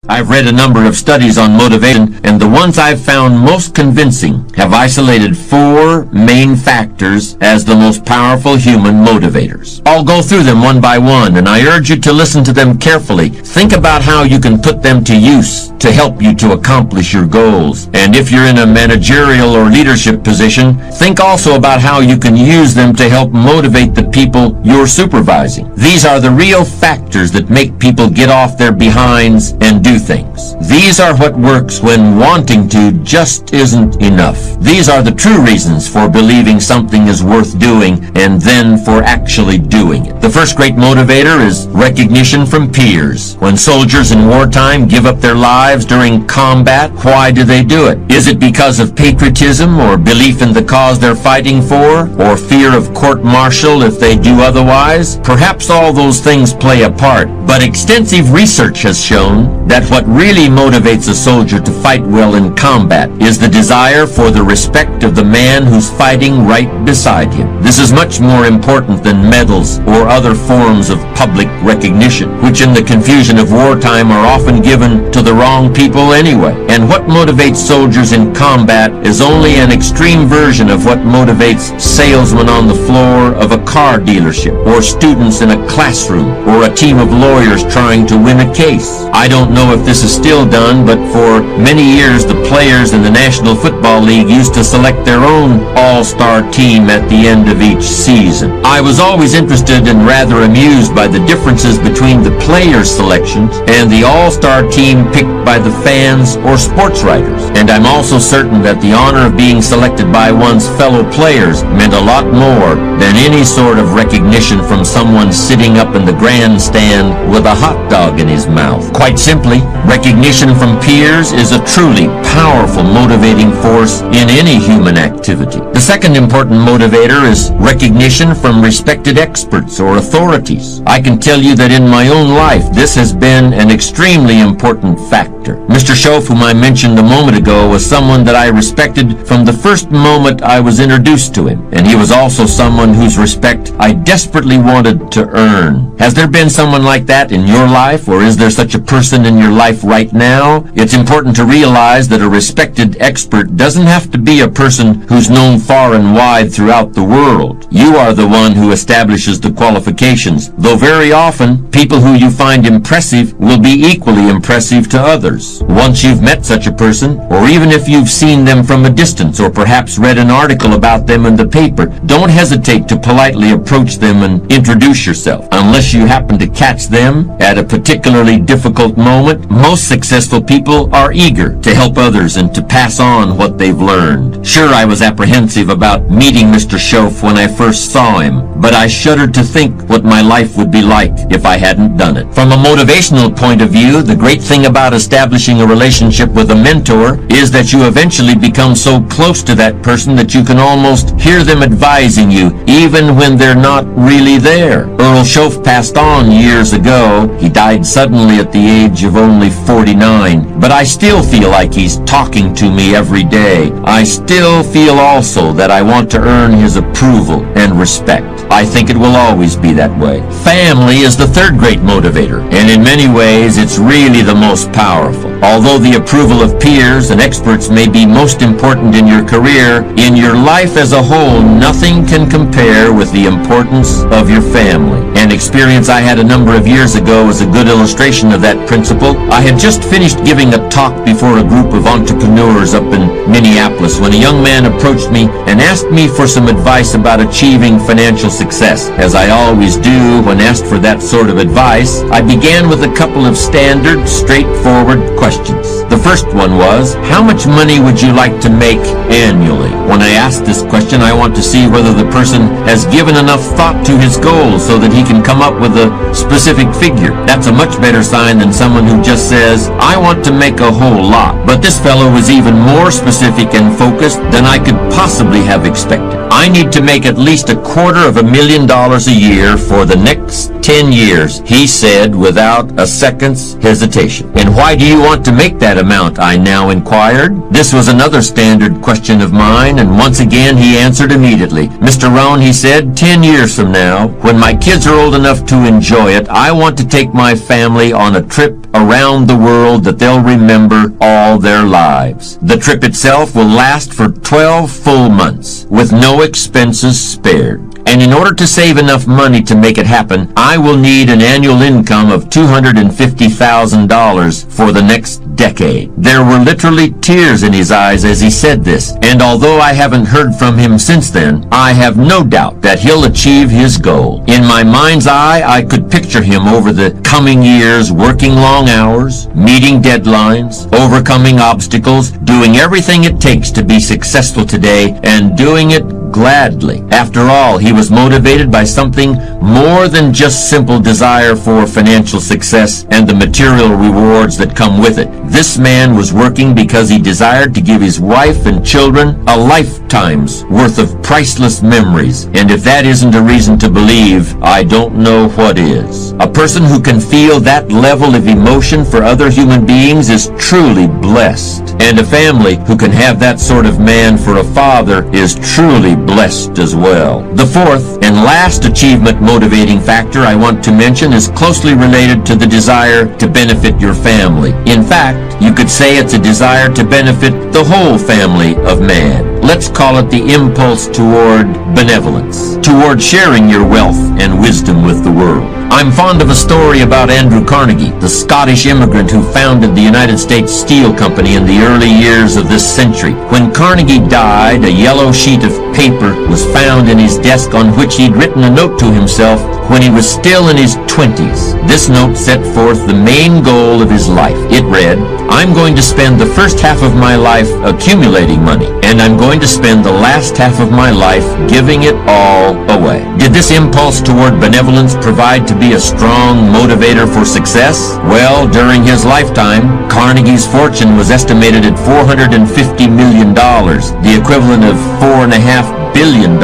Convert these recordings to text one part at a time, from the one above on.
I've read a number of studies on motivation, and the ones I've found most convincing have isolated 4 main factors as the most powerful human motivators. I'll go through them one by one, and I urge you to listen to them carefully. Think about how you can put them to use to help you to accomplish your goals. And if you're in a managerial or leadership position, think also about how you can use them to help motivate the people you're supervising. These are the real factors that make people get off their behinds and do things. These are what works when wanting to just isn't enough. These are the true reasons for believing something is worth doing and then for actually doing it. The first great motivator is recognition from peers. When soldiers in wartime give up their lives during combat, why do they do it? Is it because of patriotism or belief in the cause they're fighting for, or fear of court-martial if they do otherwise? Perhaps all those things play a part, but extensive research has shown that what really motivates a soldier to fight well in combat is the desire for the respect of the man who's fighting right beside him. This is much more important than medals or other forms of public recognition, which in the confusion of wartime are often given to the wrong people anyway. And what motivates soldiers in combat is only an extreme version of what motivates salesmen on the floor of a car dealership, or students in a classroom, or a team of lawyers trying to win a case. I don't know if this is still done, but for many years the players in the National Football League used to select their own all-star team at the end of each season. I was always interested and rather amused by the differences between the players' selections and the all-star team picked by the fans or sports writers. And I'm also certain that the honor of being selected by one's fellow players meant a lot more than any sort of recognition from someone sitting up in the grandstand with a hot dog in his mouth. Quite simply, recognition from peers is a truly powerful motivating force in any human activity. The second important motivator is recognition from respected experts or authorities. I can tell you that in my own life, this has been an extremely important factor. Mr. Schoaf, whom I mentioned a moment ago, was someone that I respected from the first moment I was introduced to him, and he was also someone whose respect I desperately wanted to earn. Has there been someone like that in your life, or is there such a person in your life right now? It's important to realize that a respected expert doesn't have to be a person who's known far and wide throughout the world. You are the one who establishes the qualifications, though very often people who you find impressive will be equally impressive to others. Once you've met such a person, or even if you've seen them from a distance or perhaps read an article about them in the paper, don't hesitate to politely approach them and introduce yourself. Unless you happen to catch them at a particularly difficult moment, most successful people are eager to help others and to pass on what they've learned. Sure, I was apprehensive about meeting Mr. Schoaf when I first saw him, but I shuddered to think what my life would be like if I hadn't done it. From a motivational point of view, the great thing about establishing a relationship with a mentor is that you eventually become so close to that person that you can almost hear them advising you, even when they're not really there. Earl Schoaf passed on years ago. He died suddenly at the age of only 49, but I still feel like he's talking to me every day. I still feel also that I want to earn his approval and respect. I think it will always be that way. Family is the third great motivator, and in many ways it's really the most powerful. Although the approval of peers and experts may be most important in your career, in your life as a whole, nothing can compare with the importance of your family. An experience I had a number of years ago is a good illustration of that principle. I had just finished giving a talk before a group of entrepreneurs up in Minneapolis when a young man approached me and asked me for some advice about achieving financial success. As I always do when asked for that sort of advice, I began with a couple of standard, straightforward questions. The first one was, how much money would you like to make annually? When I asked this question, I want to see whether the person has given enough thought to his goals so that he can come up with a specific figure. That's a much better sign than someone who just says, I want to make a whole lot. But this fellow was even more specific and focused than I could possibly have expected. I need to make at least $250,000 a year for the next 10 years, he said without a second's hesitation. And why do you want to make that amount? I now inquired. This was another standard question of mine, and once again he answered immediately. Mr. Rohn, he said, 10 years from now, when my kids are old enough to enjoy it, I want to take my family on a trip around the world that they'll remember all their lives. The trip itself will last for 12 full months, with no expenses spared. And in order to save enough money to make it happen, I will need an annual income of $250,000 for the next decade. There were literally tears in his eyes as he said this, and although I haven't heard from him since then, I have no doubt that he'll achieve his goal. In my mind's eye, I could picture him over the coming years working long hours, meeting deadlines, overcoming obstacles, doing everything it takes to be successful today, and doing it gladly. After all, he was motivated by something more than just simple desire for financial success and the material rewards that come with it. This man was working because he desired to give his wife and children a lifetime's worth of priceless memories. And if that isn't a reason to believe, I don't know what is. A person who can feel that level of emotion for other human beings is truly blessed. And a family who can have that sort of man for a father is truly blessed as well. The fourth and last achievement motivating factor I want to mention is closely related to the desire to benefit your family. In fact, you could say it's a desire to benefit the whole family of man. Let's call it the impulse toward benevolence, toward sharing your wealth and wisdom with the world. I'm fond of a story about Andrew Carnegie, the Scottish immigrant who founded the United States Steel Company in the early years of this century. When Carnegie died, a yellow sheet of paper was found in his desk on which he'd written a note to himself when he was still in his 20s. This note set forth the main goal of his life. It read, "I'm going to spend the first half of my life accumulating money, and I'm going to spend the last half of my life giving it all away." Did this impulse toward benevolence provide to be a strong motivator for success? Well, during his lifetime, Carnegie's fortune was estimated at $450 million, the equivalent of $4.5 billion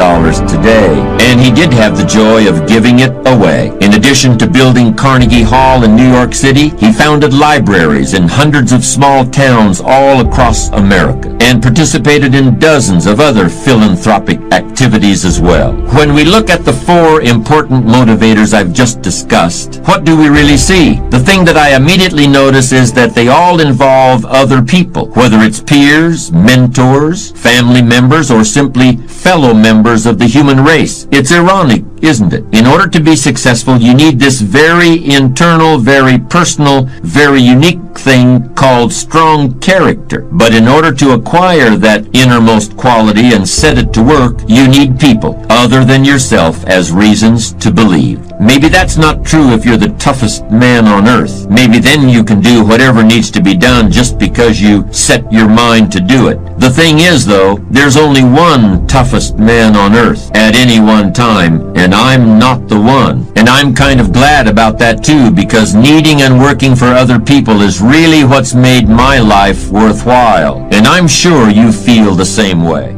today. And he did have the joy of giving it away. In addition to building Carnegie Hall in New York City, he founded libraries in hundreds of small towns all across America and participated in dozens of other philanthropic activities as well. When we look at the four important motivators I've just discussed, what do we really see? The thing that I immediately notice is that they all involve other people, whether it's peers, mentors, family members, or simply fellow members of the human race. It's ironic, isn't it? In order to be successful, you need this very internal, very personal, very unique thing called strong character. But in order to acquire that innermost quality and set it to work, you need people other than yourself as reasons to believe. Maybe that's not true if you're the toughest man on earth. Maybe then you can do whatever needs to be done just because you set your mind to do it. The thing is, though, there's only one toughest man on earth at any one time, and I'm not the one. And I'm kind of glad about that too, because needing and working for other people is really what's made my life worthwhile. And I'm sure you feel the same way.